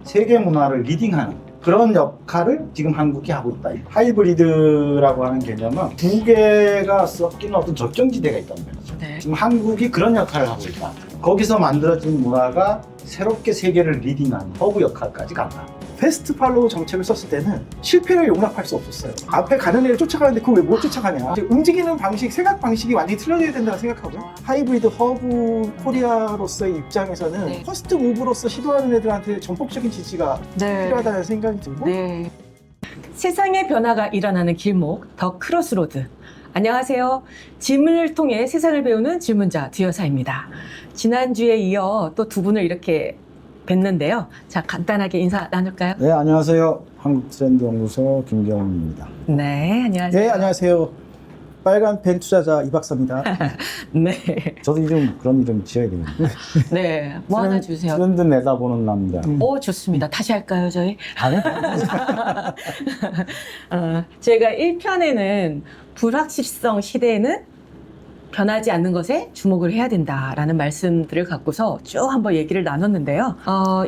세계 문화를 리딩하는 그런 역할을 지금 한국이 하고 있다. 하이브리드라고 하는 개념은 두 개가 섞이는 어떤 적정지대가 있다는 거죠. 네. 지금 한국이 그런 역할을 하고 있다. 거기서 만들어진 문화가 새롭게 세계를 리딩하는 허브 역할까지 간다. 패스트 팔로우 정책을 썼을 때는 실패를 용납할 수 없었어요. 앞에 가는 애를 쫓아가는데 그걸 왜 못 쫓아가냐. 이제 움직이는 방식, 생각 방식이 완전히 틀려져야 된다고 생각하고요. 하이브리드 허브 코리아로서의 입장에서는 네. 퍼스트 무브로서 시도하는 애들한테 전폭적인 지지가 필요하다는 생각이 들고 네. 세상의 변화가 일어나는 길목, 더 크로스로드. 안녕하세요. 질문을 통해 세상을 배우는 질문자 두여사입니다. 지난주에 이어 또 두 분을 이렇게 뵀는데요. 자, 간단하게 인사 나눌까요? 네, 안녕하세요. 한국트렌드연구소 김경훈입니다. 네, 안녕하세요. 네, 안녕하세요. 빨간 펜 투자자 이 박사입니다. 네. 저도 그런 이름 지어야 되겠네요. 네, 뭐 하나 주세요. 트렌드 내다보는 남자. 오, 좋습니다. 다시 할까요, 저희? 아니? 제가 1편에는 불확실성 시대에는 변하지 않는 것에 주목을 해야 된다라는 말씀들을 갖고서 쭉 한번 얘기를 나눴는데요.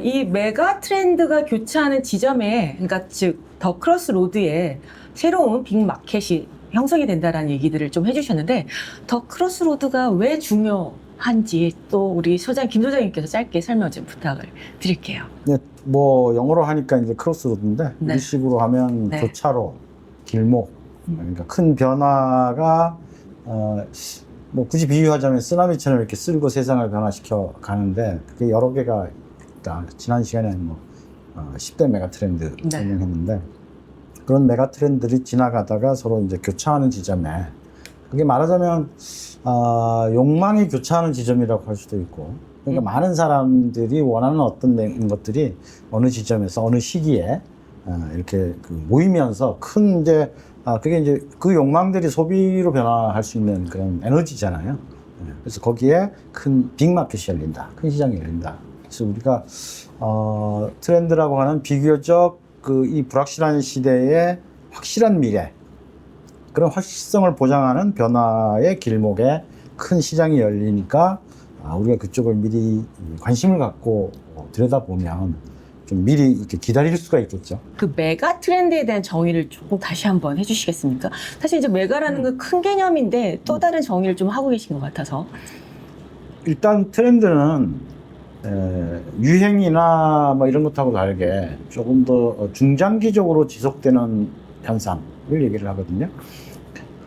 이 메가 트렌드가 교차하는 지점에, 그러니까 즉 더 크로스 로드에 새로운 빅마켓이 형성이 된다라는 얘기들을 좀 해주셨는데, 더 크로스 로드가 왜 중요한지 또 우리 소장 김 소장님께서 짧게 설명 좀 부탁을 드릴게요. 네, 뭐 영어로 하니까 이제 크로스로드인데 네. 우리식으로 하면 네. 교차로, 길목, 그러니까 큰 변화가 뭐 굳이 비유하자면 쓰나미처럼 이렇게 쓸고 세상을 변화시켜 가는데 그게 여러 개가 있다. 지난 시간에 뭐 10대 메가 트렌드 네. 설명했는데 그런 메가 트렌드들이 지나가다가 서로 이제 교차하는 지점에 그게 말하자면 욕망이 교차하는 지점이라고 할 수도 있고 그러니까 많은 사람들이 원하는 어떤 것들이 어느 지점에서 어느 시기에 이렇게 모이면서 큰 이제 그게 이제 그 욕망들이 소비로 변화할 수 있는 그런 에너지잖아요. 그래서 거기에 큰 빅마켓이 열린다. 큰 시장이 열린다. 그래서 우리가 트렌드라고 하는 비교적 이 불확실한 시대에 확실한 미래, 그런 확실성을 보장하는 변화의 길목에 큰 시장이 열리니까 우리가 그쪽을 미리 관심을 갖고 들여다보면 좀 미리 이렇게 기다릴 수가 있겠죠. 그 메가 트렌드에 대한 정의를 조금 다시 한번 해주시겠습니까? 사실 이제 메가라는 건 큰 개념인데 또 다른 정의를 좀 하고 계신 것 같아서. 일단 트렌드는 유행이나 뭐 이런 것하고 다르게 조금 더 중장기적으로 지속되는 현상을 얘기를 하거든요.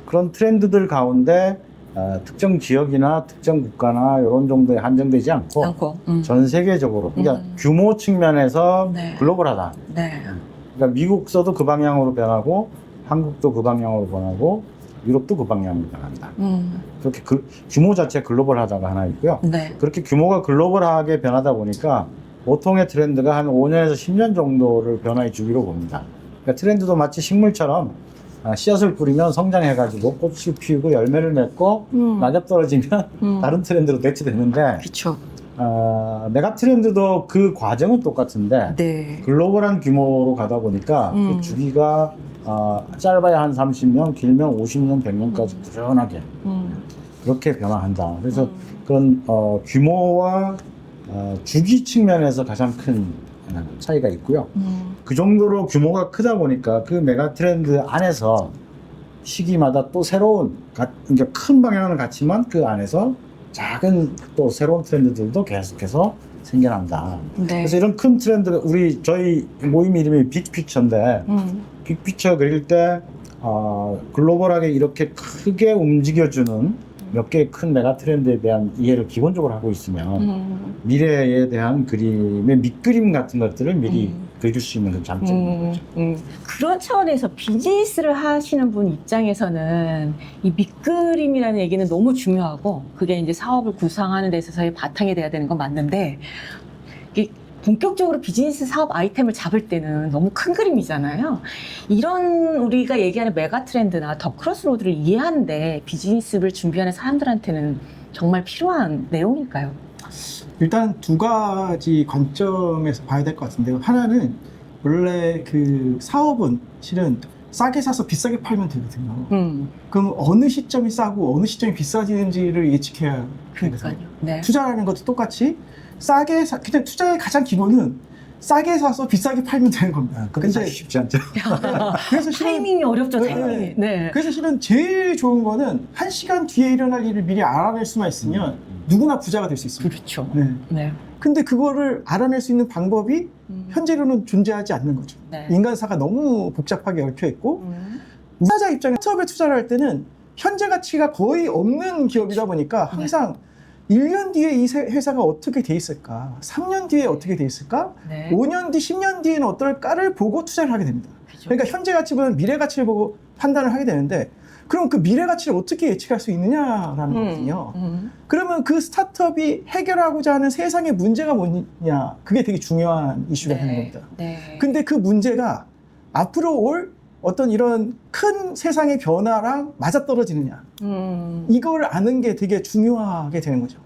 그런 트렌드들 가운데 특정 지역이나 특정 국가나 이런 정도에 한정되지 않고 전 세계적으로 그러니까 규모 측면에서 네. 글로벌하다. 네. 그러니까 미국서도 그 방향으로 변하고 한국도 그 방향으로 변하고 유럽도 그 방향으로 변한다. 그렇게 규모 자체 글로벌하다가 하나 있고요. 네. 그렇게 규모가 글로벌하게 변하다 보니까 보통의 트렌드가 한 5년에서 10년 정도를 변화의 주기로 봅니다. 그러니까 트렌드도 마치 식물처럼 씨앗을 뿌리면 성장해가지고 꽃을 피우고 열매를 맺고 낙엽 떨어지면 다른 트렌드로 대체되는데 그렇죠. 메가 트렌드도 그 과정은 똑같은데 네. 글로벌한 규모로 가다 보니까 그 주기가 짧아야 한 30년, 길면 50년, 100년까지 꾸준하게 그렇게 변화한다. 그래서 그런 규모와 주기 측면에서 가장 큰 차이가 있고요. 그 정도로 규모가 크다 보니까 그 메가 트렌드 안에서 시기마다 또 새로운 그러니까 큰 방향은 같지만 그 안에서 작은 또 새로운 트렌드들도 계속해서 생겨난다. 네. 그래서 이런 큰 트렌드가 저희 모임 이름이 빅피처인데 빅피처 그릴 때 글로벌하게 이렇게 크게 움직여주는 몇 개의 큰 메가 트렌드에 대한 이해를 기본적으로 하고 있으면 미래에 대한 그림의 밑그림 같은 것들을 미리 그릴 수 있는 그런 장점인 거죠. 그런 차원에서 비즈니스를 하시는 분 입장에서는 이 밑그림이라는 얘기는 너무 중요하고 그게 이제 사업을 구상하는 데 있어서의 바탕이 돼야 되는 건 맞는데 이게 본격적으로 비즈니스 사업 아이템을 잡을 때는 너무 큰 그림이잖아요. 이런 우리가 얘기하는 메가 트렌드나 더 크로스로드를 이해하는데 비즈니스를 준비하는 사람들한테는 정말 필요한 내용일까요? 일단 두 가지 관점에서 봐야 될 것 같은데요. 하나는 원래 그 사업은 실은 싸게 사서 비싸게 팔면 되거든요. 그럼 어느 시점이 싸고 어느 시점이 비싸지는지를 예측해야 그러니까요. 되거든요. 네. 투자라는 것도 똑같이 싸게 그냥 투자의 가장 기본은 싸게 사서 비싸게 팔면 되는 겁니다. 그게 참 쉽지 않죠. 그래서 실은 타이밍이 어렵죠, 타이밍이. 네. 네. 그래서 실은 제일 좋은 거는 1시간 뒤에 일어날 일을 미리 알아낼 수만 있으면 누구나 부자가 될 수 있습니다. 그렇죠. 네. 네. 근데 그거를 알아낼 수 있는 방법이 현재로는 존재하지 않는 거죠. 네. 인간사가 너무 복잡하게 얽혀 있고 투자자 입장에 스타트업에 투자를 할 때는 현재 가치가 거의 없는 기업이다 보니까 항상 1년 뒤에 이 회사가 어떻게 돼 있을까? 3년 뒤에 어떻게 돼 있을까? 네. 5년 뒤, 10년 뒤에는 어떨까를 보고 투자를 하게 됩니다. 그죠. 그러니까 현재 가치보다는 미래 가치를 보고 판단을 하게 되는데 그럼 그 미래 가치를 어떻게 예측할 수 있느냐라는 거거든요. 그러면 그 스타트업이 해결하고자 하는 세상의 문제가 뭐냐? 그게 되게 중요한 이슈가 되는 겁니다. 네. 근데 그 문제가 앞으로 올 어떤 이런 큰 세상의 변화랑 맞아떨어지느냐. 이걸 아는 게 되게 중요하게 되는 거죠.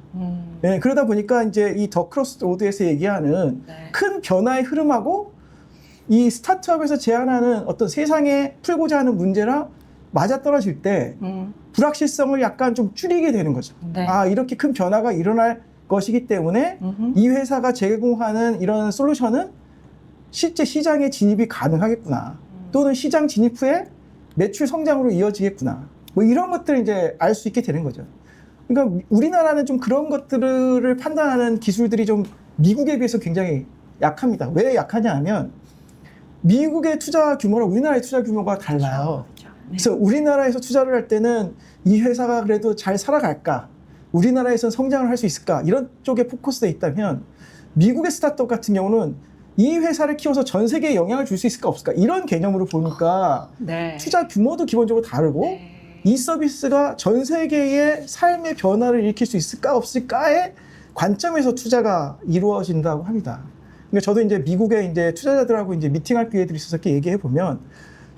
네, 그러다 보니까 이제 이 더 크로스 로드에서 얘기하는 네. 큰 변화의 흐름하고 이 스타트업에서 제안하는 어떤 세상에 풀고자 하는 문제랑 맞아떨어질 때 불확실성을 약간 좀 줄이게 되는 거죠. 네. 아, 이렇게 큰 변화가 일어날 것이기 때문에 이 회사가 제공하는 이런 솔루션은 실제 시장에 진입이 가능하겠구나. 또는 시장 진입 후에 매출 성장으로 이어지겠구나. 뭐 이런 것들을 이제 알 수 있게 되는 거죠. 그러니까 우리나라는 좀 그런 것들을 판단하는 기술들이 좀 미국에 비해서 굉장히 약합니다. 왜 약하냐 하면 미국의 투자 규모랑 우리나라의 투자 규모가 달라요. 그렇죠. 네. 그래서 우리나라에서 투자를 할 때는 이 회사가 그래도 잘 살아갈까? 우리나라에서 성장을 할 수 있을까? 이런 쪽에 포커스되어 있다면 미국의 스타트업 같은 경우는 이 회사를 키워서 전 세계에 영향을 줄 수 있을까 없을까? 이런 개념으로 보니까 네. 투자 규모도 기본적으로 다르고 네. 이 서비스가 전 세계의 삶의 변화를 일으킬 수 있을까 없을까의 관점에서 투자가 이루어진다고 합니다. 그러니까 저도 이제 미국의 이제 투자자들하고 이제 미팅할 기회들이 있어서 이렇게 얘기해 보면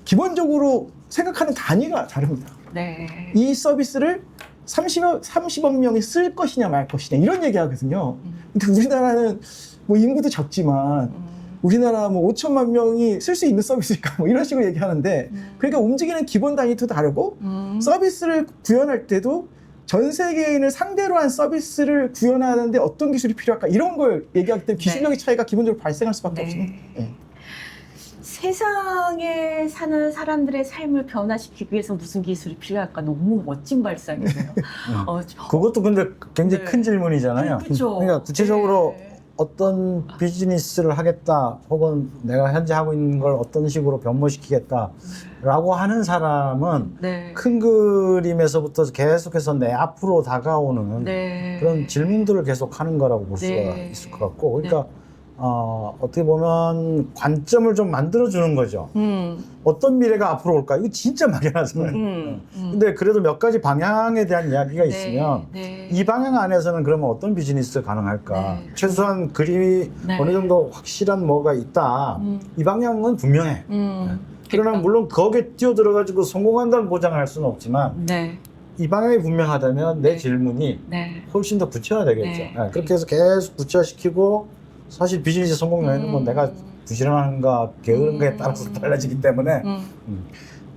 기본적으로 생각하는 단위가 다릅니다. 네. 이 서비스를 30억 명이 쓸 것이냐 말 것이냐 이런 얘기 하거든요. 근데 우리나라는 뭐 인구도 적지만 우리나라 뭐 5천만 명이 쓸 수 있는 서비스니까 뭐 이런 식으로 얘기하는데 그러니까 움직이는 기본 단위도 다르고 서비스를 구현할 때도 전 세계인을 상대로 한 서비스를 구현하는데 어떤 기술이 필요할까 이런 걸 얘기하기 때문에 기술력의 차이가 기본적으로 발생할 수밖에 없습니다. 네. 세상에 사는 사람들의 삶을 변화시키기 위해서 무슨 기술이 필요할까? 너무 멋진 발상이네요. 그것도 근데 굉장히 네. 큰 질문이잖아요. 그렇죠. 그러니까 구체적으로 네. 어떤 비즈니스를 하겠다 혹은 내가 현재 하고 있는 걸 어떤 식으로 변모시키겠다라고 하는 사람은 네. 큰 그림에서부터 계속해서 내 앞으로 다가오는 네. 그런 질문들을 계속 하는 거라고 볼 수가 네. 있을 것 같고 그러니까 어떻게 보면 관점을 좀 만들어주는 거죠. 어떤 미래가 앞으로 올까? 이거 진짜 막연하잖아요. 근데 그래도 몇 가지 방향에 대한 이야기가 있으면 네. 이 방향 안에서는 그러면 어떤 비즈니스 가능할까? 네. 최소한 그림이 네. 어느 정도 확실한 뭐가 있다. 이 방향은 분명해. 그러나 물론 거기에 뛰어들어가지고 성공한다는 보장을 할 수는 없지만 네. 이 방향이 분명하다면 내 질문이 네. 훨씬 더 구체화되겠죠. 네. 네, 그렇게 해서 계속 구체화시키고 사실 비즈니스 성공 요인은 뭐 내가 부지런한가 게으른가에 따라서 달라지기 때문에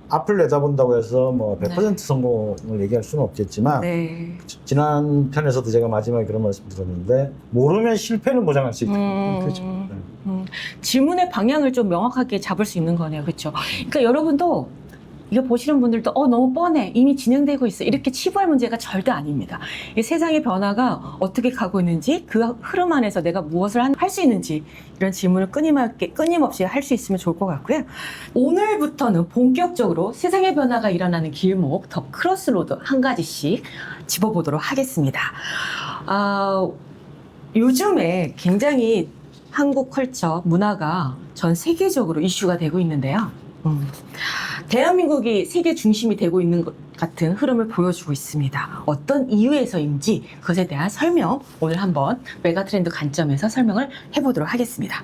앞을 내다본다고 해서 뭐 100% 네. 성공을 얘기할 수는 없겠지만 네. 지난 편에서도 제가 마지막에 그런 말씀 드렸는데 모르면 실패는 보장할 수 있다. 그렇죠. 질문의 방향을 좀 명확하게 잡을 수 있는 거네요. 그렇죠? 그러니까 여러분도 이거 보시는 분들도 너무 뻔해. 이미 진행되고 있어. 이렇게 치부할 문제가 절대 아닙니다. 이 세상의 변화가 어떻게 가고 있는지 그 흐름 안에서 내가 무엇을 할 수 있는지 이런 질문을 끊임없이 할 수 있으면 좋을 것 같고요. 오늘부터는 본격적으로 세상의 변화가 일어나는 길목 더 크로스로드 한 가지씩 짚어보도록 하겠습니다. 요즘에 굉장히 한국 컬처, 문화가 전 세계적으로 이슈가 되고 있는데요. 대한민국이 세계 중심이 되고 있는 것 같은 흐름을 보여주고 있습니다. 어떤 이유에서인지 그것에 대한 설명 오늘 한번 메가트렌드 관점에서 설명을 해보도록 하겠습니다.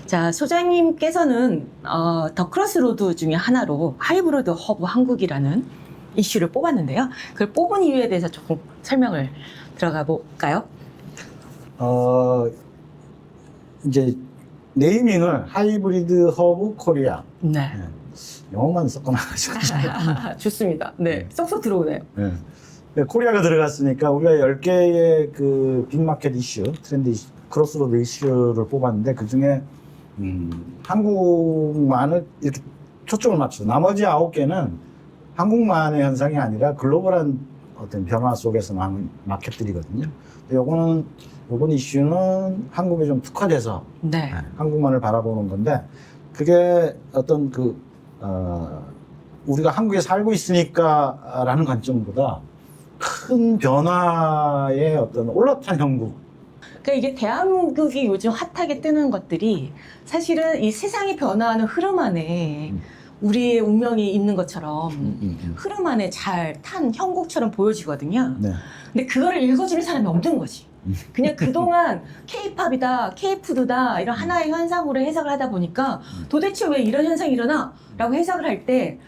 자, 소장님께서는 더 크로스로드 중에 하나로 하이브리드 허브 한국이라는 이슈를 뽑았는데요. 그걸 뽑은 이유에 대해서 조금 설명을 들어가 볼까요? 이제 네이밍을 하이브리드 허브 코리아. 네. 영어만 섞어놔가지고. 좋습니다. 네. 쏙쏙 들어오네요. 네. 네, 코리아가 들어갔으니까 우리가 10개의 그 빅마켓 이슈, 트렌드 이슈, 크로스로드 이슈를 뽑았는데 그 중에 한국만을 이렇게 초점을 맞춰. 나머지 9개는 한국만의 현상이 아니라 글로벌한 어떤 변화 속에서 나는 마켓들이거든요. 요번 이슈는 한국에 좀 특화돼서 네. 한국만을 바라보는 건데, 그게 어떤 우리가 한국에 살고 있으니까 라는 관점보다 큰 변화의 어떤 올라탄 형국. 그러니까 이게 대한민국이 요즘 핫하게 뜨는 것들이 사실은 이 세상이 변화하는 흐름 안에 우리의 운명이 있는 것처럼 흐름 안에 잘 탄 형국처럼 보여지거든요. 네. 근데 그거를 읽어주는 사람이 없는 거지. 그냥 그동안 K-팝이다, K-푸드다 이런 하나의 현상으로 해석을 하다 보니까 도대체 왜 이런 현상이 일어나? 라고 해석을 할 때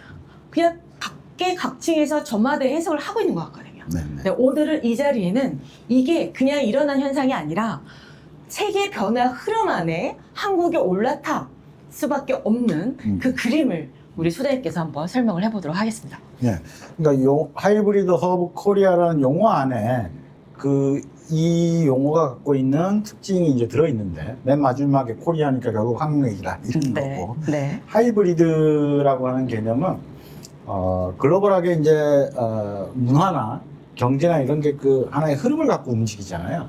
그냥 각계각층에서 저마다 해석을 하고 있는 것 같거든요. 네. 근데 오늘은 이 자리에는 이게 그냥 일어난 현상이 아니라 세계 변화 흐름 안에 한국에 올라탈 수밖에 없는 그 그림을 우리 소장님께서 한번 설명을 해보도록 하겠습니다. 네. 그러니까 하이브리드 허브 코리아라는 용어 안에 이 용어가 갖고 있는 특징이 이제 들어있는데, 맨 마지막에 코리아니까 결국 한국 얘기다 이런 거고. 네. 하이브리드라고 하는 개념은 글로벌하게 이제 문화나 경제나 이런 게 하나의 흐름을 갖고 움직이잖아요.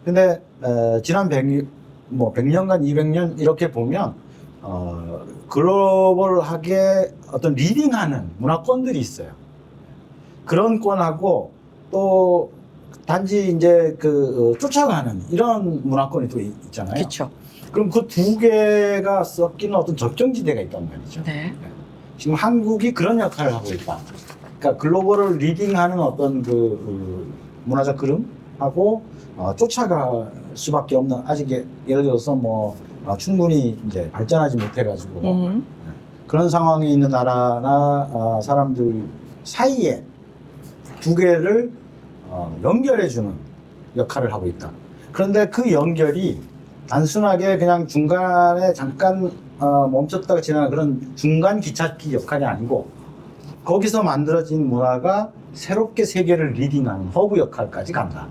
근데 지난 100년간 200년 이렇게 보면 글로벌하게 어떤 리딩하는 문화권들이 있어요. 그런 권하고 또 단지 이제 쫓아가는 이런 문화권이 또 있잖아요. 그렇죠. 그럼 그 두 개가 섞이는 어떤 적정지대가 있단 말이죠. 네. 지금 한국이 그런 역할을 하고 있다. 그러니까 글로벌을 리딩하는 어떤 문화적 흐름하고 쫓아갈 수밖에 없는, 아직 예를 들어서 충분히 이제 발전하지 못해가지고 그런 상황에 있는 나라나 사람들 사이에 두 개를 연결해주는 역할을 하고 있다. 그런데 그 연결이 단순하게 그냥 중간에 잠깐 멈췄다가 지나는 그런 중간 기찻길 역할이 아니고, 거기서 만들어진 문화가 새롭게 세계를 리딩하는 허브 역할까지 간다.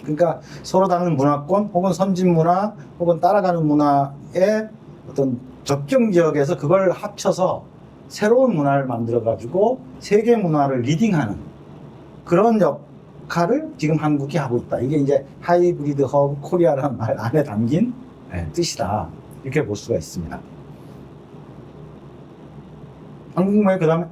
그러니까 서로 다른 문화권 혹은 선진 문화 혹은 따라가는 문화의 어떤 접경 지역에서 그걸 합쳐서 새로운 문화를 만들어가지고 세계 문화를 리딩하는 그런 역할을 지금 한국이 하고 있다. 이게 이제 하이브리드 허브 코리아라는 말 안에 담긴 뜻이다. 이렇게 볼 수가 있습니다. 한국말 그 다음에?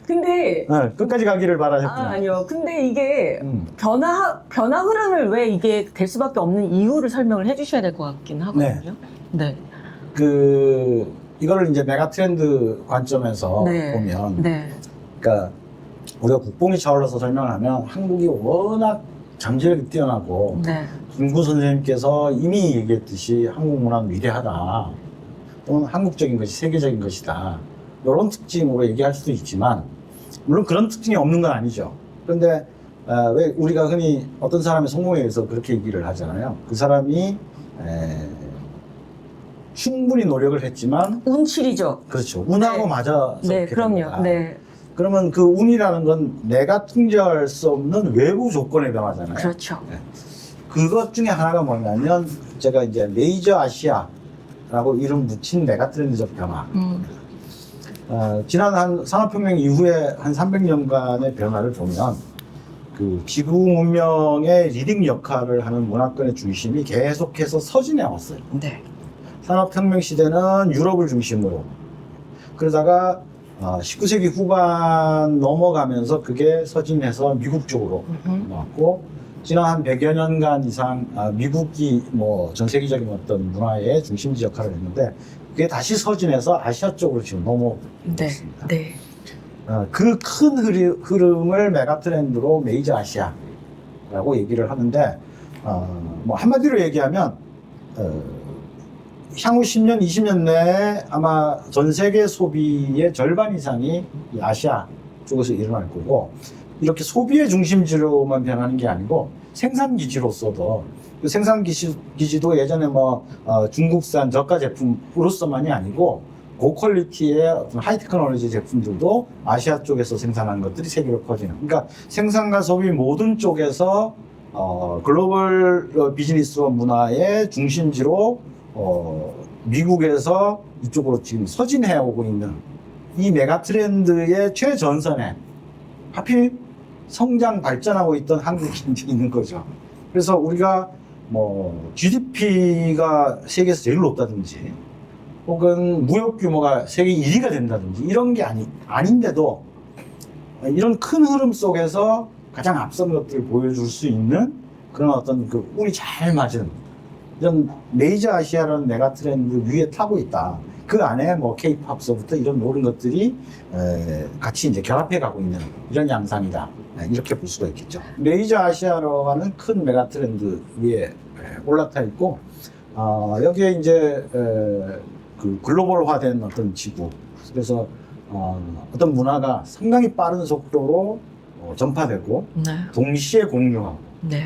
근데 끝까지 가기를 바라셨구나. 아니요. 근데 이게 변화 흐름을 왜 이게 될 수밖에 없는 이유를 설명을 해주셔야 될 것 같긴 하거든요. 네. 이거를 이제 메가 트렌드 관점에서 보면, 그러니까 우리가 국뽕이 차올라서 설명하면 한국이 워낙 잠재력이 뛰어나고, 김구 선생님께서 이미 얘기했듯이 한국 문화는 위대하다. 또는 한국적인 것이 세계적인 것이다. 이런 특징으로 얘기할 수도 있지만, 물론 그런 특징이 없는 건 아니죠. 그런데 왜 우리가 흔히 어떤 사람의 성공에 의해서 그렇게 얘기를 하잖아요. 그 사람이 충분히 노력을 했지만 운칠이죠. 그렇죠. 운하고 맞아서 네, 그럼요. 됩니다. 네. 그러면 그 운이라는 건 내가 통제할 수 없는 외부 조건에 변하잖아요. 그렇죠. 그것 중에 하나가 뭐냐면 제가 이제 메이저 아시아라고 이름 붙인 메가트렌드적 변화. 지난 산업혁명 이후에 한 300년간의 변화를 보면 지구 문명의 리딩 역할을 하는 문화권의 중심이 계속해서 서진해 왔어요. 네. 산업혁명 시대는 유럽을 중심으로, 그러다가 19세기 후반 넘어가면서 그게 서진해서 미국 쪽으로 나왔고, 지난 한 100여 년간 이상 미국이 전 세계적인 어떤 문화의 중심지 역할을 했는데, 그게 다시 서진해서 아시아 쪽으로 지금 넘어오고 있습니다. 네. 그 큰 흐름을 메가트렌드로 메이저 아시아라고 얘기를 하는데, 한마디로 얘기하면 향후 10년, 20년 내에 아마 전 세계 소비의 절반 이상이 이 아시아 쪽에서 일어날 거고, 이렇게 소비의 중심지로만 변하는 게 아니고 생산기지로서도, 그 생산기지도 예전에 중국산 저가 제품으로서만이 아니고 고퀄리티의 어떤 하이 테크놀로지 제품들도 아시아 쪽에서 생산하는 것들이 세계로 퍼지는, 그러니까 생산과 소비 모든 쪽에서 글로벌 비즈니스와 문화의 중심지로 미국에서 이쪽으로 지금 서진해 오고 있는 이 메가 트렌드의 최전선에 하필 성장 발전하고 있던 한국인이 있는 거죠. 그래서 우리가 뭐 GDP가 세계에서 제일 높다든지 혹은 무역 규모가 세계 1위가 된다든지 이런 게 아닌데도 이런 큰 흐름 속에서 가장 앞선 것들을 보여줄 수 있는 그런 어떤 그 운이 잘 맞은 이런 메이저 아시아라는 메가 트렌드 위에 타고 있다. 그 안에 뭐 K-팝서부터 이런 모든 것들이 같이 이제 결합해 가고 있는 이런 양상이다. 이렇게 볼 수가 있겠죠. 메이저 아시아로 하는 큰 메가 트렌드 위에 올라타 있고, 여기에 이제 그 글로벌화된 어떤 지구. 그래서 어떤 문화가 상당히 빠른 속도로 전파되고 네. 동시에 공유하고. 네.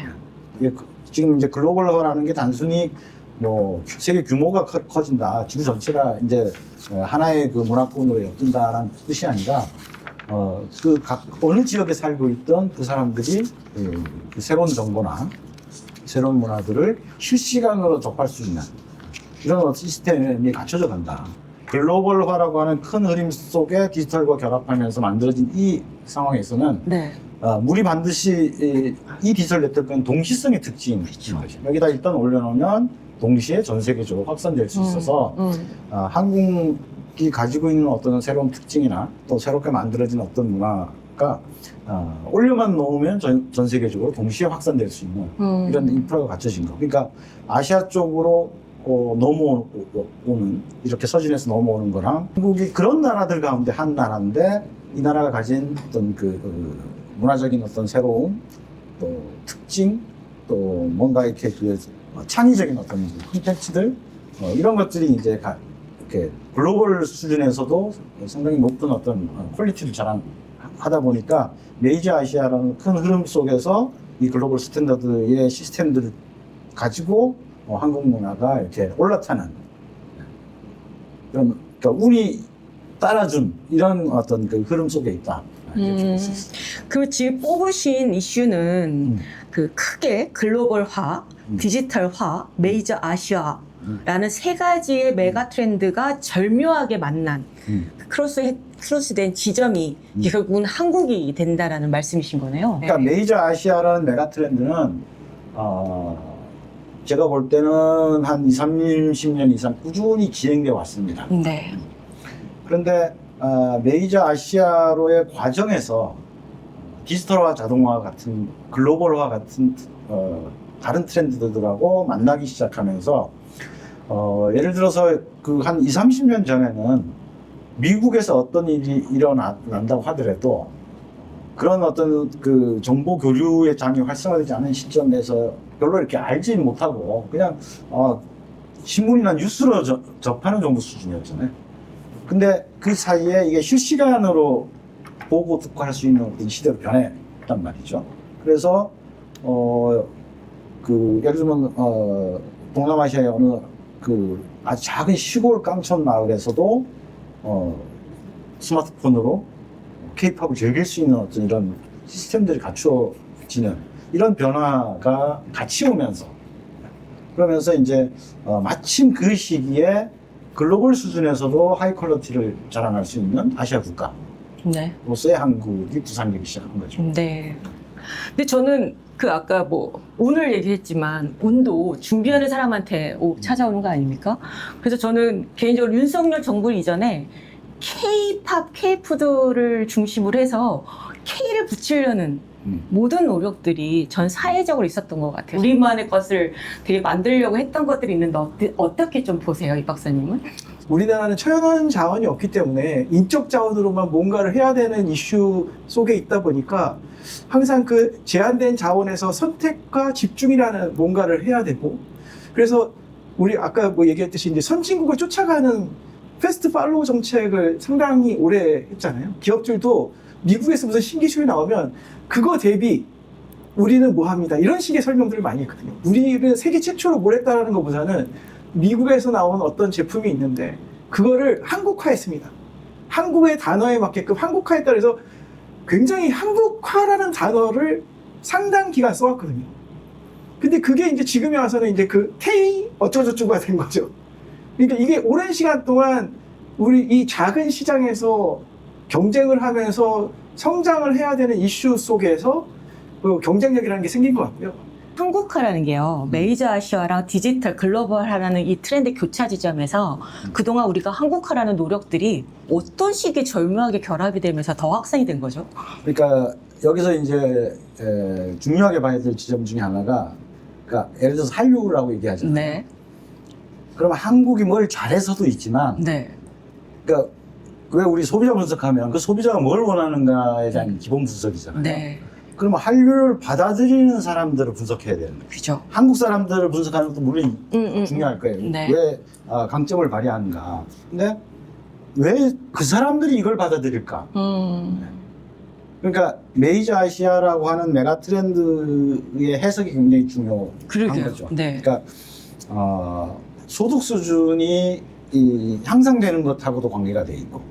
이게 지금 이제 글로벌화라는 게 단순히 뭐 세계 규모가 커진다, 지구 전체가 이제 하나의 그 문화권으로 엮인다라는 뜻이 아니라 그 각 어느 지역에 살고 있던 그 사람들이 그 새로운 정보나 새로운 문화들을 실시간으로 접할 수 있는 이런 어떤 시스템이 갖춰져 간다. 글로벌화라고 하는 큰 흐름 속에 디지털과 결합하면서 만들어진 이 상황에서는 네. 우리 반드시 이 디지털 네트워크는 동시성의 특징이 있죠. 여기다 일단 올려놓으면 동시에 전 세계적으로 확산될 수 있어서 한국이 가지고 있는 어떤 새로운 특징이나 또 새롭게 만들어진 어떤 문화가 올려만 놓으면 전 세계적으로 동시에 확산될 수 있는 이런 인프라가 갖춰진 거. 그러니까 아시아 쪽으로 넘어오는, 이렇게 서진에서 넘어오는 거랑 한국이 그런 나라들 가운데 한 나라인데 이 나라가 가진 어떤 그 문화적인 어떤 새로움, 또 특징, 또 뭔가 이렇게 그 창의적인 어떤 콘텐츠들, 이런 것들이 이제 이렇게 글로벌 수준에서도 상당히 높은 어떤 퀄리티를 자랑하다 보니까 메이저 아시아라는 큰 흐름 속에서 이 글로벌 스탠다드의 시스템들을 가지고 한국 문화가 이렇게 올라타는 그런, 그러니까 운이 따라준 이런 어떤 그 흐름 속에 있다. 이렇게 볼 수 있습니다. 그 지금 뽑으신 이슈는 그 크게 글로벌화, 디지털화, 메이저 아시아라는 세 가지의 메가 트렌드가 절묘하게 만난 크로스된 지점이 결국은 한국이 된다라는 말씀이신 거네요. 그러니까 메이저 아시아라는 메가 트렌드는 제가 볼 때는 한 30년 이상 꾸준히 진행되어 왔습니다. 네. 그런데 메이저 아시아로의 과정에서 디지털화, 자동화 같은 글로벌화 같은 다른 트렌드들하고 만나기 시작하면서 예를 들어서 그 한 20, 30년 전에는 미국에서 어떤 일이 일어난다고 하더라도 그런 어떤 그 정보 교류의 장이 활성화되지 않은 시점에서 별로 이렇게 알지 못하고 그냥 신문이나 뉴스로 접하는 정도 수준이었잖아요. 근데 그 사이에 이게 실시간으로 보고 듣고 할 수 있는 어떤 시대로 변했단 말이죠. 그래서 그 예를 들면 동남아시아의 어느 그 아주 작은 시골 깡촌 마을에서도 스마트폰으로 K-팝을 즐길 수 있는 어떤 이런 시스템들이 갖추어지는 이런 변화가 같이 오면서 그러면서 이제 마침 그 시기에 글로벌 수준에서도 하이 퀄리티를 자랑할 수 있는 아시아 국가로서의 네. 한국이 부상되기 시작한 거죠. 네. 근데 저는 그 아까 뭐 오늘 얘기했지만 온도 준비하는 사람한테 찾아오는 거 아닙니까? 그래서 저는 개인적으로 윤석열 정부 이전에 K-팝, K-푸드를 중심으로 해서 K를 붙이려는 모든 노력들이 전 사회적으로 있었던 것 같아요. 우리만의 것을 되게 만들려고 했던 것들이 있는데 어떻게 좀 보세요, 이 박사님은? 우리나라는 천연 자원이 없기 때문에 인적 자원으로만 뭔가를 해야 되는 이슈 속에 있다 보니까 항상 그 제한된 자원에서 선택과 집중이라는 뭔가를 해야 되고 그래서 우리 아까 뭐 얘기했듯이 이제 선진국을 쫓아가는 패스트 팔로우 정책을 상당히 오래 했잖아요. 기업들도 미국에서 무슨 신기술이 나오면 그거 대비 우리는 뭐 합니다. 이런 식의 설명들을 많이 했거든요. 우리는 세계 최초로 뭘 했다는 것보다는 미국에서 나온 어떤 제품이 있는데 그거를 한국화했습니다. 한국의 단어에 맞게끔 한국화했다 그래서 굉장히 한국화라는 단어를 상당 기간 써왔거든요. 근데 그게 이제 지금에 와서는 이제 그 K 어쩌고저쩌고가 된 거죠. 그러니까 이게 오랜 시간 동안 우리 이 작은 시장에서 경쟁을 하면서 성장을 해야 되는 이슈 속에서 그 경쟁력이라는 게 생긴 것 같고요. 한국화라는 게요, 메이저 아시아랑 디지털 글로벌화라는 이 트렌드 교차 지점에서 그동안 우리가 한국화라는 노력들이 어떤 식의 절묘하게 결합이 되면서 더 확산이 된 거죠? 그러니까 여기서 이제 중요하게 봐야 될 지점 중에 하나가, 그러니까 예를 들어서 한류라고 얘기하잖아요. 네. 그러면 한국이 뭘 잘해서도 있지만, 네. 그러니까 왜 우리 소비자 분석하면 그 소비자가 뭘 원하는가에 대한 기본 분석이잖아요. 네. 그러면 한류를 받아들이는 사람들을 분석해야 되는 거예요. 그죠. 한국 사람들을 분석하는 것도 물론 중요할 거예요. 네. 왜 강점을 발휘하는가. 근데 왜 그 사람들이 이걸 받아들일까? 그러니까 메이저 아시아라고 하는 메가 트렌드의 해석이 굉장히 중요한 그러게요. 거죠. 네. 그러니까 소득 수준이 향상되는 것하고도 관계가 돼 있고,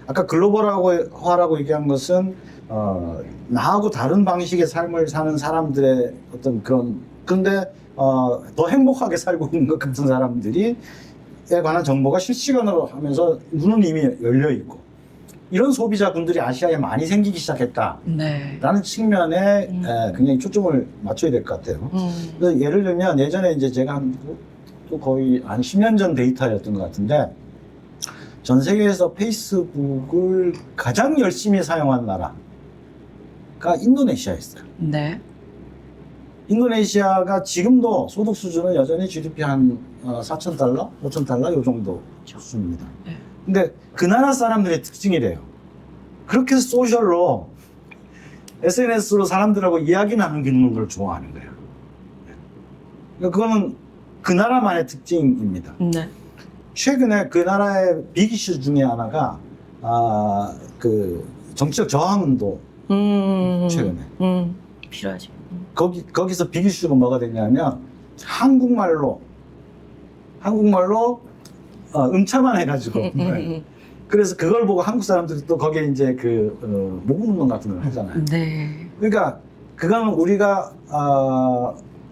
아까 글로벌화라고 얘기한 것은 나하고 다른 방식의 삶을 사는 사람들의 어떤 그런, 근데 더 행복하게 살고 있는 것 같은 사람들이 에 관한 정보가 실시간으로 하면서 눈은 이미 열려 있고, 이런 소비자분들이 아시아에 많이 생기기 시작했다라는 네. 측면에 굉장히 초점을 맞춰야 될 것 같아요. 그래서 예를 들면 예전에 이제 제가 또 거의 한 10년 전 데이터였던 것 같은데, 전 세계에서 페이스북을 가장 열심히 사용한 나라가 인도네시아였어요. 네. 인도네시아가 지금도 소득 수준은 여전히 GDP 한 4,000달러, 5,000달러 요 정도 수준입니다. 네. 근데 그 나라 사람들의 특징이래요. 그렇게 소셜로 SNS로 사람들하고 이야기 나누는 걸 좋아하는 거예요. 그러니까 그거는 그 나라만의 특징입니다. 네. 최근에 그 나라의 빅 이슈 중에 하나가 그 정치적 저항운동. 최근에 필요하죠. 거기서 빅 이슈가 뭐가 됐냐면 한국말로 음차만 해가지고 그래서 그걸 보고 한국 사람들이 또 거기에 이제 그 모금운동 같은 걸 하잖아요. 네. 그러니까 그거는 우리가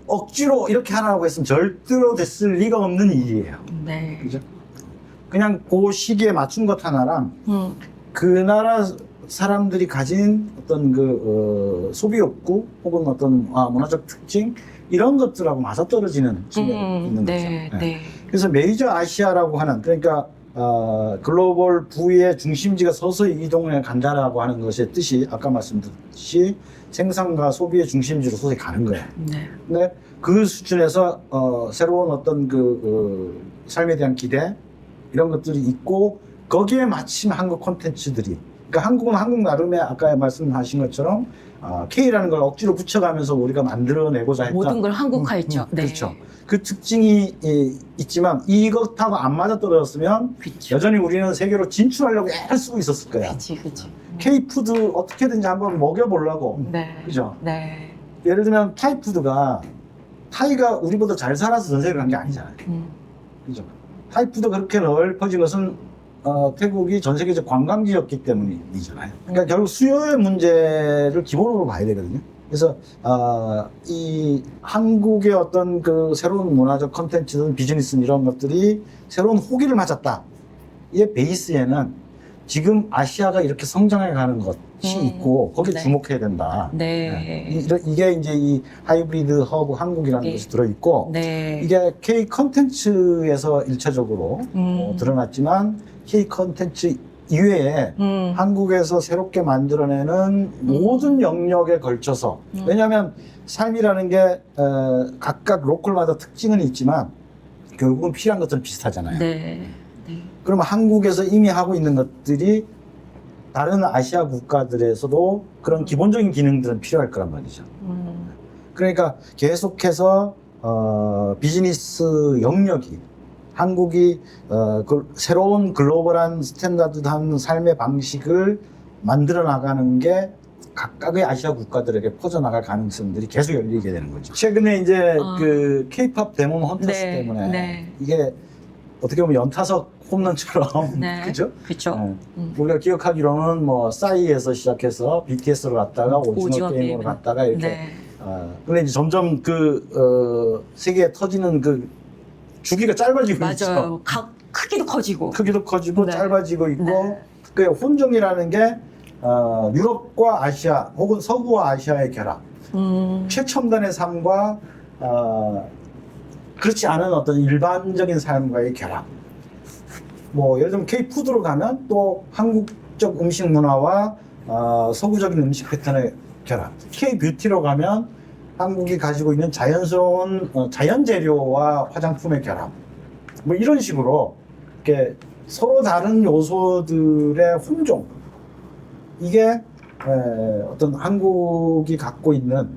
억지로 이렇게 하라고 했으면 절대로 됐을 리가 없는 일이에요. 네. 그죠? 그냥 그 시기에 맞춘 것 하나랑 그 나라 사람들이 가진 어떤 그 소비 욕구 혹은 어떤 문화적 특징 이런 것들하고 맞아떨어지는 측면이 있는 네. 거죠. 네. 그래서 메이저 아시아라고 하는, 그러니까 글로벌 부의 중심지가 서서히 이동해 간다라고 하는 것의 뜻이 아까 말씀드렸듯이 생산과 소비의 중심지로 서서히 가는 거예요. 네. 근데 그 수준에서 새로운 어떤 그 삶에 대한 기대 이런 것들이 있고, 거기에 마침 한국 콘텐츠들이, 그러니까 한국은 한국 나름의 아까 말씀하신 것처럼 K라는 걸 억지로 붙여가면서 우리가 만들어내고자 했다. 모든 걸 한국화했죠. 네. 그렇죠. 그 특징이 있지만 이것하고 안 맞아떨어졌으면 그쵸. 여전히 우리는 세계로 진출하려고 애를 쓰고 있었을 거야. 그치. K푸드 어떻게든지 한번 먹여보려고. 네. 그죠? 네. 예를 들면 타이푸드가, 타이가 우리보다 잘 살아서 전 세계를 간 게 아니잖아요. 그죠? 타이푸드가 그렇게 넓어진 것은 태국이 전 세계적 관광지였기 때문이잖아요. 그러니까 결국 수요의 문제를 기본으로 봐야 되거든요. 그래서 이 한국의 어떤 그 새로운 문화적 컨텐츠든 비즈니스든 이런 것들이 새로운 호기를 맞았다. 이 베이스에는 지금 아시아가 이렇게 성장해 가는 것이 있고 거기에 네. 주목해야 된다. 네. 이게 이제 이 하이브리드 허브 한국이라는 네. 것이 들어있고, 네. 이게 K 컨텐츠에서 일차적으로 드러났지만 K 컨텐츠 이외에 한국에서 새롭게 만들어내는 모든 영역에 걸쳐서, 왜냐하면 삶이라는 게 각각 로컬마다 특징은 있지만 결국은 필요한 것들은 비슷하잖아요. 네. 그러면 한국에서 이미 하고 있는 것들이 다른 아시아 국가들에서도 그런 기본적인 기능들은 필요할 거란 말이죠. 그러니까 계속해서 비즈니스 영역이 한국이 새로운 글로벌한 스탠다드한 삶의 방식을 만들어 나가는 게 각각의 아시아 국가들에게 퍼져나갈 가능성들이 계속 열리게 되는 거죠. 최근에 이제 그 K-팝 데몬 헌터스 네, 때문에 네. 이게 어떻게 보면 연타석 홈런처럼 네. 그죠? 그쵸. 우리가 기억하기로는 뭐 싸이에서 시작해서 BTS로 갔다가 오징어 오징어 게임으로 게임. 갔다가 이렇게 네. 근데 이제 점점 세계에 터지는 그 주기가 짧아지고 있죠. 맞아요. 크기도 커지고. 크기도 커지고 네. 짧아지고 있고 네. 그 혼종이라는 게 유럽과 아시아 혹은 서구와 아시아의 결합, 최첨단의 삶과 그렇지 않은 어떤 일반적인 삶과의 결합. 뭐 예를 들면 K-푸드로 가면 또 한국적 음식 문화와 서구적인 음식 패턴의 결합. K-뷰티로 가면 한국이 가지고 있는 자연스러운 자연 재료와 화장품의 결합. 뭐 이런 식으로 이렇게 서로 다른 요소들의 혼종. 이게 어떤 한국이 갖고 있는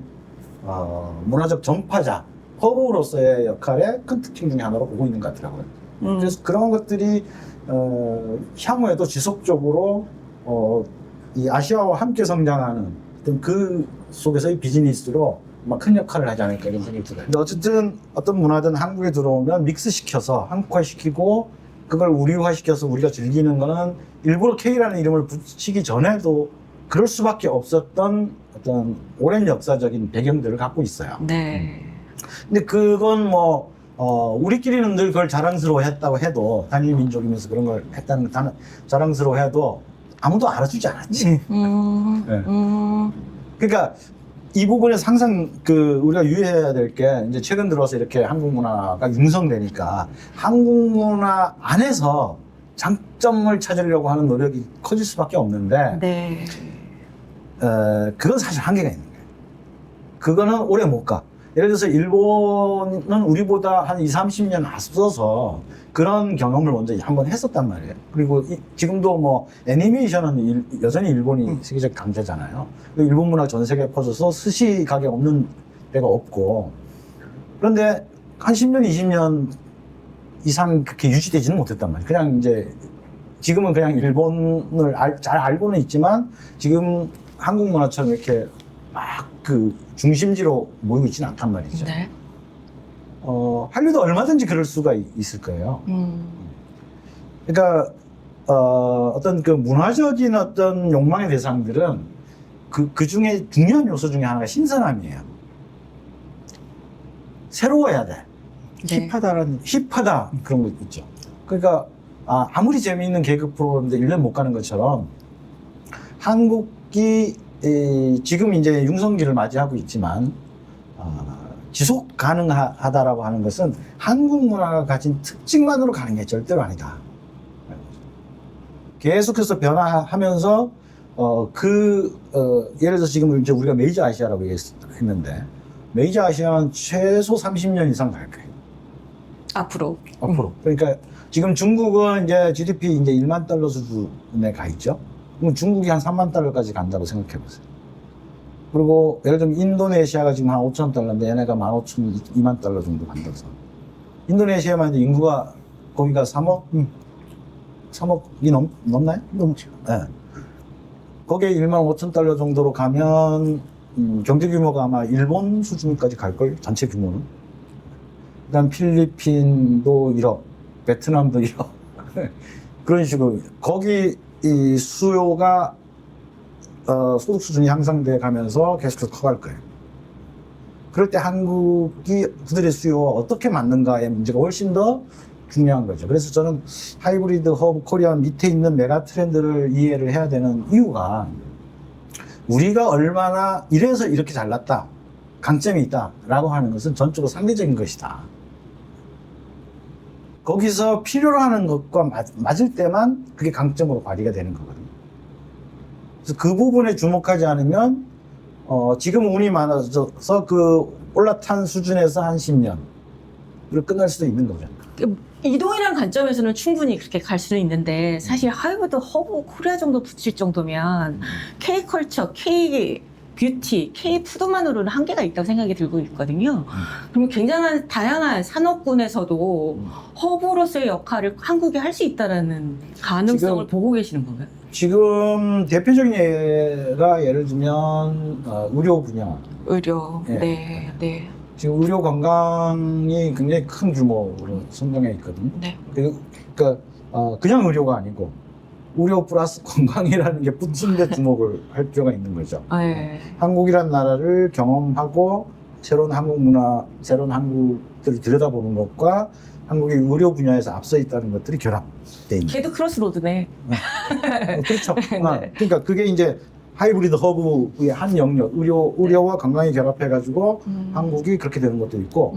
문화적 전파자, 허브로서의 역할의 큰 특징 중에 하나로 보고 있는 것 같더라고요. 그래서 그런 것들이 향후에도 지속적으로 이 아시아와 함께 성장하는 어떤 그 속에서의 비즈니스로 큰 역할을 하지 않을까 이런 생각이 들어요. 근데 어쨌든 어떤 문화든 한국에 들어오면 믹스시켜서 한국화시키고 그걸 우리화시켜서 우리가 즐기는 거는 일부러 K라는 이름을 붙이기 전에도 그럴 수밖에 없었던 어떤 오랜 역사적인 배경들을 갖고 있어요. 네. 근데 그건 뭐 우리끼리는 늘 그걸 자랑스러워했다고 해도 단일 민족이면서 그런 걸 했다는 거 자랑스러워해도 아무도 알아주지 않았지. 네. 그러니까 이 부분에서 항상 우리가 유의해야 될 게 이제 최근 들어서 이렇게 한국 문화가 융성되니까 한국 문화 안에서 장점을 찾으려고 하는 노력이 커질 수밖에 없는데 네. 그건 사실 한계가 있는 거예요. 그거는 오래 못 가. 예를 들어서 일본은 우리보다 한 20, 30년 앞서서 그런 경험을 먼저 한번 했었단 말이에요. 그리고 지금도 뭐 애니메이션은 여전히 일본이 세계적 강자잖아요. 일본 문화 전 세계에 퍼져서 스시 가게 없는 데가 없고. 그런데 한 10년, 20년 이상 그렇게 유지되지는 못했단 말이에요. 그냥 이제 지금은 그냥 일본을 잘 알고는 있지만 지금 한국 문화처럼 이렇게 막 중심지로 모이고 있지는 않단 말이죠. 네. 한류도 얼마든지 그럴 수가 있을 거예요. 그러니까 어떤 문화적인 어떤 욕망의 대상들은 그 중에 중요한 요소 중에 하나가 신선함이에요. 새로워야 돼. 네. 힙하다. 그런 거 있죠. 그러니까 아무리 재미있는 개그 프로그램인데 1년 못 가는 것처럼 한국이 지금 이제 융성기를 맞이하고 있지만 지속 가능하다라고 하는 것은 한국 문화가 가진 특징만으로 가는 게 절대로 아니다. 계속해서 변화하면서 예를 들어서 지금 이제 우리가 메이저 아시아라고 했는데 메이저 아시아는 최소 30년 이상 갈 거예요. 앞으로. 그러니까 지금 중국은 이제 GDP 이제 1만 달러 수준에 가 있죠. 그럼 중국이 한 3만 달러까지 간다고 생각해 보세요. 그리고 예를 들면 인도네시아가 지금 한 5천 달러인데 얘네가 15,000, 2만 달러 정도 간다고 생각해요. 인도네시아만 이제 인구가 거기가 3억? 3억이 넘나요? 넘죠. 네. 거기에 1만 5천 달러 정도로 가면 경제 규모가 아마 일본 수준까지 갈걸, 전체 규모는. 그 다음 필리핀도 1억, 베트남도 1억. 그런 식으로. 거기 이 수요가 소득 수준이 향상돼 가면서 계속해서 커갈 거예요. 그럴 때 한국이 그들의 수요와 어떻게 맞는가의 문제가 훨씬 더 중요한 거죠. 그래서 저는 하이브리드 허브 코리아 밑에 있는 메가 트렌드를 이해를 해야 되는 이유가 우리가 얼마나 이래서 이렇게 잘났다, 강점이 있다라고 하는 것은 전적으로 상대적인 것이다. 거기서 필요로 하는 것과 맞을 때만 그게 강점으로 발휘가 되는 거거든요. 그래서 그 부분에 주목하지 않으면 지금 운이 많아서 올라탄 수준에서 한 10년으로 끝날 수도 있는 거죠. 이동이라는 관점에서는 충분히 그렇게 갈 수는 있는데 사실 하이브리드 허브 코리아 정도 붙일 정도면 K컬처, K뷰티, K푸드만으로는 한계가 있다고 생각이 들고 있거든요. 그러면 굉장한 다양한 산업군에서도 허브로서의 역할을 한국이 할 수 있다는 가능성을 보고 계시는 건가요? 지금 대표적인 예가 예를 들면 의료 분야. 의료, 네. 네. 지금 의료 관광이 굉장히 큰 규모로 성장해 있거든요. 네. 그러니까 그냥 의료가 아니고 의료 플러스 건강이라는 게 붙인 데 주목을 할 필요가 있는 거죠. 네. 한국이란 나라를 경험하고 새로운 한국 문화, 새로운 한국들을 들여다보는 것과 한국의 의료 분야에서 앞서 있다는 것들이 결합돼 있는. 걔도 크로스로드네. 그렇죠. 네. 그러니까 그게 이제 하이브리드 허브의 한 영역, 의료와 건강이 결합해가지고 한국이 그렇게 되는 것도 있고,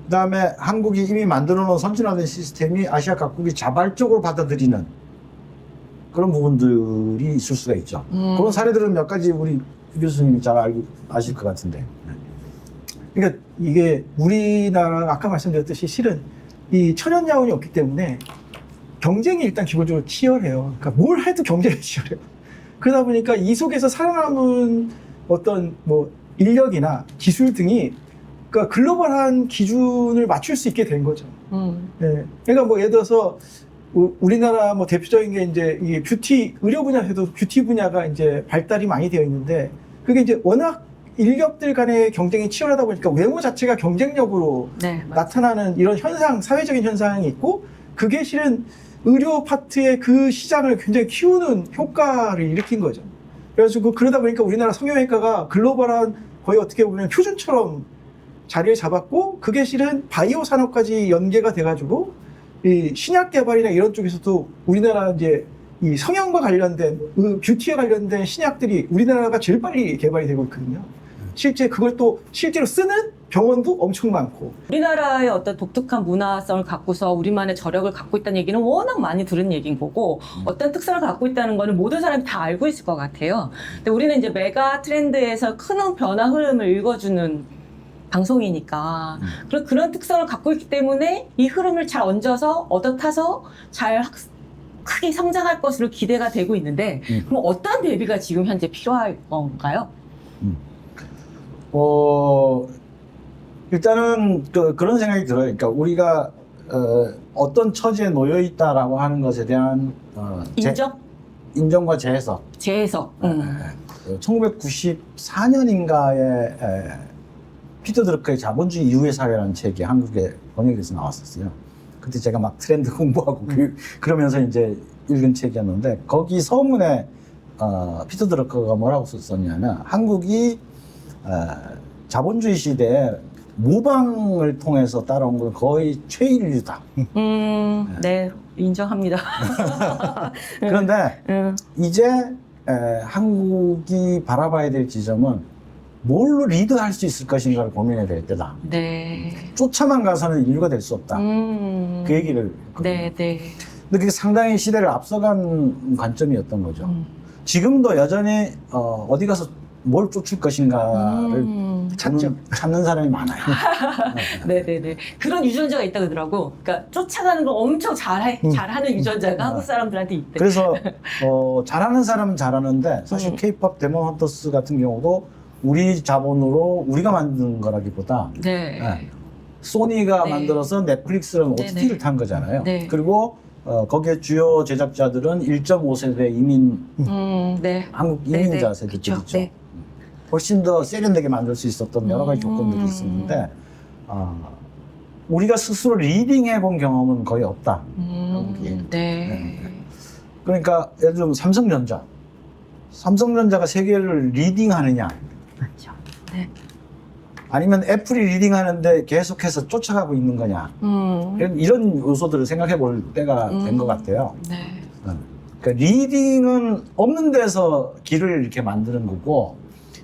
그다음에 한국이 이미 만들어 놓은 선진화된 시스템이 아시아 각국이 자발적으로 받아들이는 그런 부분들이 있을 수가 있죠. 그런 사례들은 몇 가지 우리 교수님이 잘 알고 아실 것 같은데. 그러니까 이게 우리나라 아까 말씀드렸듯이 실은 이 천연자원이 없기 때문에 경쟁이 일단 기본적으로 치열해요. 그러니까 뭘 해도 경쟁이 치열해요. 그러다 보니까 이 속에서 살아남은 어떤 뭐 인력이나 기술 등이 그러니까 글로벌한 기준을 맞출 수 있게 된 거죠. 네. 그러니까 뭐 예를 들어서 우리나라 뭐 대표적인 게 이제 이 뷰티 의료 분야에서도 뷰티 분야가 이제 발달이 많이 되어 있는데 그게 이제 워낙 인력들 간의 경쟁이 치열하다 보니까 외모 자체가 경쟁력으로 네, 나타나는 이런 현상, 사회적인 현상이 있고 그게 실은 의료 파트의 그 시장을 굉장히 키우는 효과를 일으킨 거죠. 그래가지고 그러다 보니까 우리나라 성형외과가 글로벌한 거의 어떻게 보면 표준처럼 자리를 잡았고 그게 실은 바이오 산업까지 연계가 돼가지고 이 신약 개발이나 이런 쪽에서도 우리나라 이제 이 성형과 관련된 뷰티에 관련된 신약들이 우리나라가 제일 빨리 개발이 되고 있거든요. 실제 그걸 또 실제로 쓰는 병원도 엄청 많고. 우리나라의 어떤 독특한 문화성을 갖고서 우리만의 저력을 갖고 있다는 얘기는 워낙 많이 들은 얘기인 거고 어떤 특성을 갖고 있다는 거는 모든 사람이 다 알고 있을 것 같아요. 근데 우리는 이제 메가 트렌드에서 큰 변화 흐름을 읽어주는 방송이니까 그런 특성을 갖고 있기 때문에 이 흐름을 잘 얹어서 얻어타서 잘 크게 성장할 것으로 기대가 되고 있는데 그럼 어떤 대비가 지금 현재 필요할 건가요? 일단은 그런 생각이 들어요. 그러니까 우리가 어떤 처지에 놓여 있다라고 하는 것에 대한 인정과 재해석. 재해석. 1994년인가에 피터 드러커의 자본주의 이후의 사회라는 책이 한국에 번역돼서 나왔었어요. 그때 제가 막 트렌드 공부하고 그러면서 이제 읽은 책이었는데 거기 서문에 피터 드러커가 뭐라고 썼냐면 한국이 자본주의 시대에 모방을 통해서 따라온 건 거의 최인류다. 네, 인정합니다. 그런데 이제 한국이 바라봐야 될 지점은 뭘로 리드할 수 있을 것인가를 고민해야 될 때다. 네. 쫓아만 가서는 인류가 될 수 없다. 그 얘기를. 네, 네. 근데 그게 상당히 시대를 앞서간 관점이었던 거죠. 지금도 여전히 어디 가서 뭘 쫓을 것인가를 찾는 사람이 많아요. 네네네. 그런 유전자가 있다 그러더라고. 그러니까 쫓아가는 걸 엄청 잘하는 유전자가 한국 사람들한테 있대. 그래서 잘하는 사람은 잘하는데 사실 K-pop 데몬 헌터스 같은 경우도 우리 자본으로 우리가 만든 거라기보다 네. 소니가 네. 만들어서 넷플릭스라는 네네. OTT를 탄 거잖아요. 네. 그리고 거기에 주요 제작자들은 1.5세대 이민 네. 한국 네네. 이민자 세대들이죠. 그쵸. 네. 훨씬 더 세련되게 만들 수 있었던 여러 가지 조건들이 있었는데 우리가 스스로 리딩해 본 경험은 거의 없다. 한국이. 네. 그러니까 예를 들면 삼성전자가 세계를 리딩하느냐 맞죠. 네. 아니면 애플이 리딩하는데 계속해서 쫓아가고 있는 거냐 이런 요소들을 생각해 볼 때가 된 것 같아요. 네. 그러니까 리딩은 없는 데서 길을 이렇게 만드는 거고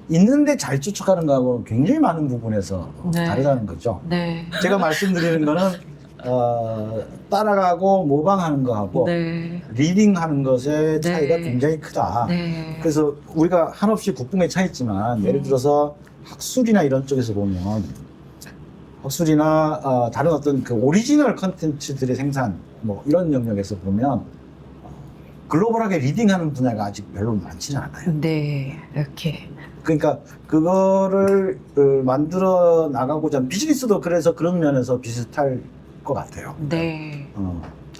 있는데 잘 쫓아가는 거하고 굉장히 많은 부분에서 네. 다르다는 거죠. 네. 제가 말씀드리는 거는 따라가고 모방하는 거하고 네. 리딩하는 것의 차이가 네. 굉장히 크다. 네. 그래서 우리가 한없이 국뽕에 차 있지만 예를 들어서 학술이나 이런 쪽에서 보면 학술이나 다른 어떤 그 오리지널 컨텐츠들의 생산 뭐 이런 영역에서 보면 글로벌하게 리딩하는 분야가 아직 별로 많지는 않아요. 네. 이렇게. 그러니까 그거를 만들어 나가고자 비즈니스도 그래서 그런 면에서 비슷할 것 같아요. 네.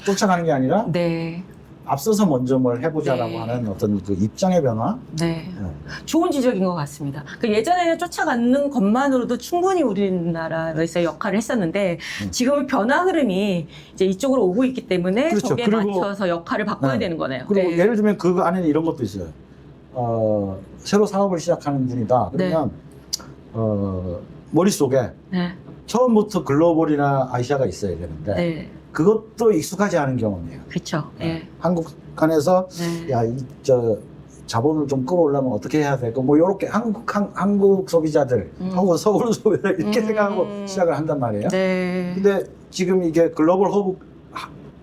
쫓아가는 게 아니라 네. 앞서서 먼저 뭘 해보자라고 네. 하는 어떤 그 입장의 변화. 네. 네. 좋은 지적인 것 같습니다. 그 예전에는 쫓아가는 것만으로도 충분히 우리나라에서 역할을 했었는데 지금은 변화 흐름이 이제 이쪽으로 오고 있기 때문에 그렇죠. 거기에 그리고- 맞춰서 역할을 바꿔야 네. 되는 거네요. 그리고 네. 예를 들면 그 안에는 이런 것도 있어요. 새로 사업을 시작하는 분이다. 그러면 머릿속에 네. 처음부터 글로벌이나 아시아가 있어야 되는데 네. 그것도 익숙하지 않은 경험이에요. 그렇죠. 네. 한국 안에서 네. 야, 자본을 좀 끌어올려면 어떻게 해야 될까? 뭐 요렇게 한국 소비자들 하고 서울 소비자들 이렇게 생각하고 시작을 한단 말이에요. 네. 근데 지금 이게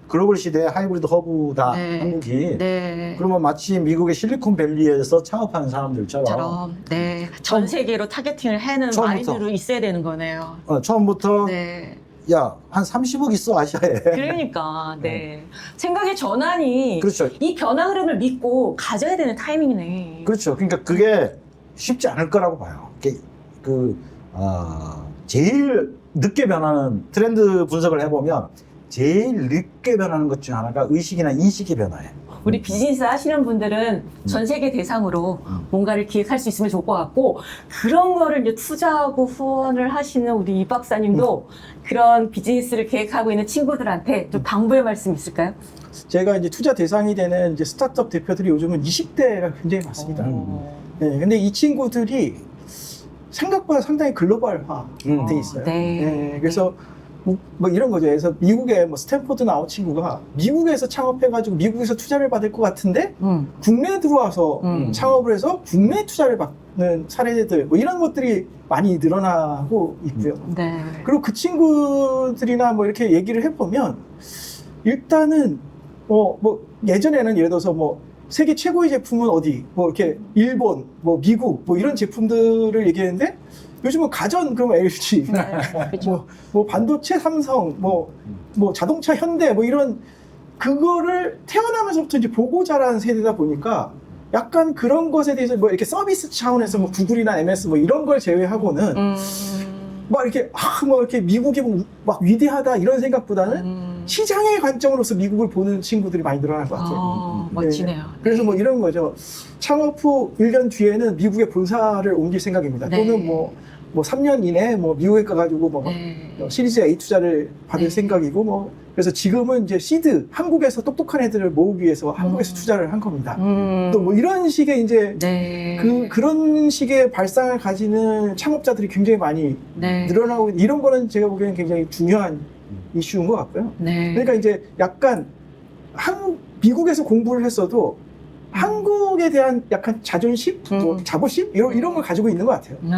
글로벌 시대의 하이브리드 허브다 네. 한국이. 네. 그러면 마치 미국의 실리콘밸리에서 창업하는 사람들처럼 처럼 네. 전 세계로 타겟팅을 하는 처음부터. 마인드로 있어야 되는 거네요. 처음부터 네. 야, 한 30억 있어 아시아에. 그러니까 네. 생각의 전환이 그렇죠. 이 변화 흐름을 믿고 가져야 되는 타이밍이네. 그렇죠. 그러니까 그게 쉽지 않을 거라고 봐요. 제일 늦게 변하는 트렌드 분석을 해보면 제일 늦게 변하는 것 중 하나가 의식이나 인식의 변화예요. 우리 비즈니스 하시는 분들은 전 세계 대상으로 뭔가를 기획할 수 있으면 좋을 것 같고 그런 거를 이제 투자하고 후원을 하시는 우리 이 박사님도 그런 비즈니스를 계획하고 있는 친구들한테 좀 당부의 말씀 있을까요? 제가 이제 투자 대상이 되는 이제 스타트업 대표들이 요즘은 20대가 굉장히 많습니다. 네, 근데 이 친구들이 생각보다 상당히 글로벌화 돼 있어요. 네. 그래서 뭐 이런 거죠. 그래서 미국에 뭐 스탠포드 나온 친구가 미국에서 창업해가지고 미국에서 투자를 받을 것 같은데 국내에 들어와서 창업을 해서 국내 투자를 받는 사례들 뭐 이런 것들이 많이 늘어나고 있고요. 네. 그리고 그 친구들이나 뭐 이렇게 얘기를 해보면 일단은 뭐 예전에는 예를 들어서 뭐 세계 최고의 제품은 어디 뭐 이렇게 일본 뭐 미국 뭐 이런 제품들을 얘기했는데 요즘은 가전 그럼 LG 그렇죠. 뭐 반도체 삼성 뭐 자동차 현대 뭐 이런 그거를 태어나면서부터 이제 보고 자란 세대다 보니까 약간 그런 것에 대해서 뭐 이렇게 서비스 차원에서 뭐 구글이나 MS 뭐 이런 걸 제외하고는 막 이렇게 뭐 이렇게 미국이 막 위대하다 이런 생각보다는 시장의 관점으로서 미국을 보는 친구들이 많이 늘어날 것 같아요. 멋지네요. 그래서 뭐 이런 거죠. 창업 후 1년 뒤에는 미국의 본사를 옮길 생각입니다. 네. 또는 뭐 3년 이내에 뭐 미국에 가가지고 뭐 시리즈 A 투자를 받을 네. 생각이고 뭐 그래서 지금은 이제 시드 한국에서 똑똑한 애들을 모으기 위해서 한국에서 투자를 한 겁니다. 또 뭐 이런 식의 이제 네. 그런 식의 발상을 가지는 창업자들이 굉장히 많이 네. 늘어나고 이런 거는 제가 보기에는 굉장히 중요한 이슈인 것 같고요. 네. 그러니까 이제 약간 미국에서 공부를 했어도 한국에 대한 약간 자존심, 뭐 자부심 이런 걸 가지고 있는 것 같아요. 네.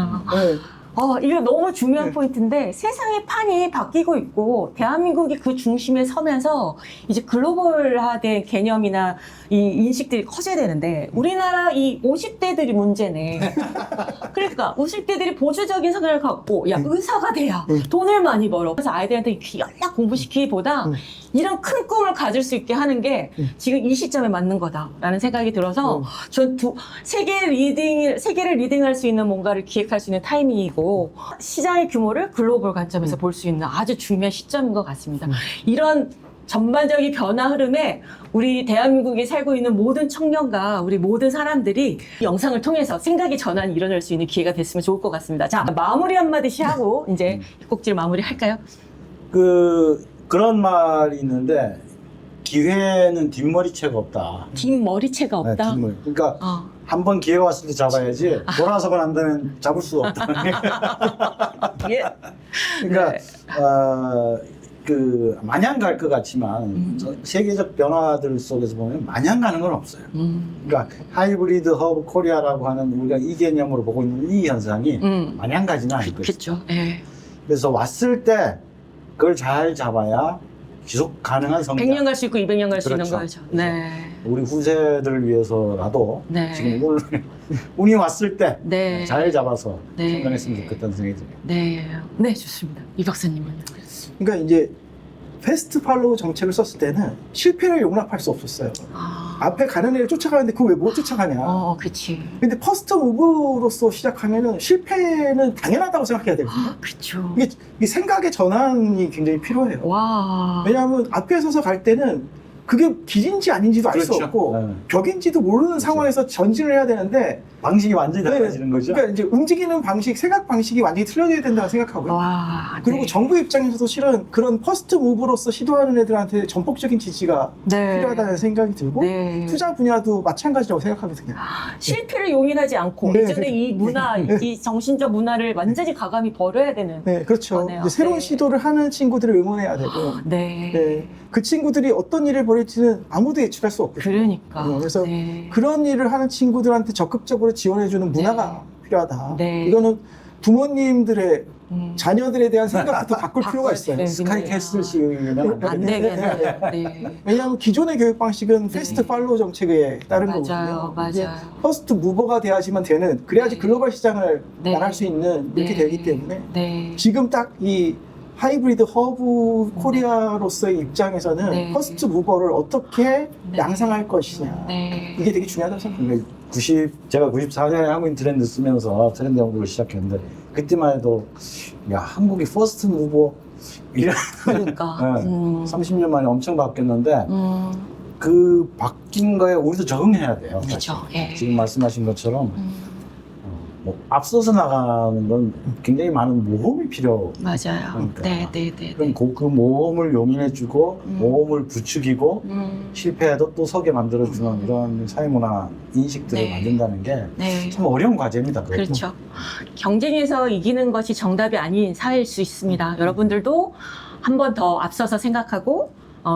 이거 너무 중요한 네. 포인트인데 세상의 판이 바뀌고 있고 대한민국이 그 중심에 서면서 이제 글로벌화된 개념이나 이 인식들이 커져야 되는데 우리나라 이 50대들이 문제네. 그러니까 50대들이 보수적인 성향을 갖고 야 의사가 돼야 돈을 많이 벌어. 그래서 아이들한테 연락 공부시키기보다 이런 큰 꿈을 가질 수 있게 하는 게 지금 이 시점에 맞는 거다라는 생각이 들어서 전 세계를 리딩할 수 있는 뭔가를 기획할 수 있는 타이밍이고 시장의 규모를 글로벌 관점에서 볼 수 있는 아주 중요한 시점인 것 같습니다. 이런 전반적인 변화 흐름에 우리 대한민국에 살고 있는 모든 청년과 우리 모든 사람들이 이 영상을 통해서 생각의 전환이 일어날 수 있는 기회가 됐으면 좋을 것 같습니다. 자, 마무리 한마디씩 하고 이제 꼭지를 마무리할까요? 그런 말이 있는데 기회는 뒷머리채가 없다. 뒷머리채가 없다. 네, 뒷머리. 그러니까 한 번 기회가 왔을 때 잡아야지 돌아서고 난 다음엔 잡을 수가 없다. 예. 그러니까 네. 마냥 갈 것 같지만 세계적 변화들 속에서 보면 마냥 가는 건 없어요. 그러니까 하이브리드 허브 코리아라고 하는 우리가 이 개념으로 보고 있는 이 현상이 마냥 가지는 않을 것이죠. 그렇죠. 예. 그래서 왔을 때 그걸 잘 잡아야 지속 가능한 성장. 100년 갈 수 있고 200년 갈 수 있는 그렇죠. 거죠. 네. 우리 후세들을 위해서라도 네. 지금 운이 왔을 때 잘 네. 잡아서 네. 성장했으면 좋겠다는 생각이 들어요. 네. 네, 좋습니다. 이 박사님은요? 그러니까 이제 패스트 팔로우 정책을 썼을 때는 실패를 용납할 수 없었어요. 앞에 가는 애를 쫓아가는데 그걸 왜 못 쫓아가냐. 그치. 근데 퍼스트 무브로서 시작하면은 실패는 당연하다고 생각해야 되거든요. 그렇죠. 이게 생각의 전환이 굉장히 필요해요. 와. 왜냐하면 앞에 서서 갈 때는 그게 길인지 아닌지도 알 수 그렇죠. 없고 네. 벽인지도 모르는 상황에서 전진을 해야 되는데 방식이 완전히 네, 달라지는 거죠. 그러니까 이제 움직이는 방식, 생각 방식이 완전히 틀려져야 된다고 생각하고요. 와, 그리고 네. 정부 입장에서도 실은 그런 퍼스트 무브로서 시도하는 애들한테 전폭적인 지지가 네. 필요하다는 생각이 들고 네. 투자 분야도 마찬가지라고 생각하거든요. 실패를 용인하지 않고 네, 이전에 네. 이 문화, 이 정신적 문화를 완전히 가감히 버려야 되는. 네, 그렇죠. 그러네요. 이제 새로운 네. 시도를 하는 친구들을 응원해야 되고, 네. 네, 그 친구들이 어떤 일을 벌일지는 아무도 예측할 수 없거든요. 그러니까. 그래서 네. 그런 일을 하는 친구들한테 적극적으로 지원해주는 문화가 필요하다. 네. 이거는 부모님들의 음. 자녀들에 대한 생각부터 바꿀 필요가 있어요. 네. 스카이캐슬식이면 안 안 되겠네. 되겠네. 네. 왜냐하면 기존의 교육 방식은 네. 패스트 팔로우 정책에 따른 맞아요. 거거든요. 이제 맞아요. 퍼스트 무버가 돼야지만 되는, 그래야지 네. 글로벌 시장을 네. 나갈 수 있는 이렇게 네. 되기 때문에 네. 지금 딱 이 하이브리드 허브 코리아로서의 입장에서는 네. 퍼스트 무버를 어떻게 네. 양상할 것이냐, 네. 이게 되게 중요하다고 생각합니다. 제가 94년에 한국인 트렌드 쓰면서 트렌드 연구를 시작했는데 그때만 해도 야 한국이 퍼스트 무버 이런 그러니까. 네. 30년 만에 엄청 바뀌었는데 음. 그 바뀐 거에 우리도 적응해야 돼요. 그렇죠. 예. 지금 말씀하신 것처럼 뭐 앞서서 나가는 건 굉장히 많은 모험이 필요. 맞아요. 그러니까. 네, 네, 네. 그럼 그 모험을 용인해주고 모험을 부추기고 실패해도 또 서게 만들어주는 이런 사회문화 인식들을 네. 만든다는 게 참 네. 어려운 과제입니다. 그것도. 그렇죠. 경쟁에서 이기는 것이 정답이 아닌 사회일 수 있습니다. 여러분들도 한 번 더 앞서서 생각하고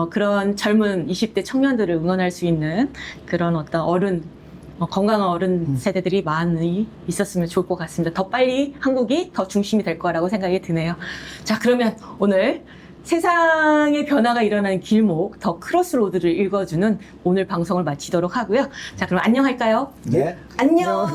그런 젊은 20대 청년들을 응원할 수 있는 그런 어떤 건강한 어른 세대들이 많이 있었으면 좋을 것 같습니다. 더 빨리 한국이 더 중심이 될 거라고 생각이 드네요. 자, 그러면 오늘 세상의 변화가 일어나는 길목, 더 크로스로드를 읽어주는 오늘 방송을 마치도록 하고요. 자, 그럼 안녕할까요? 네. 안녕.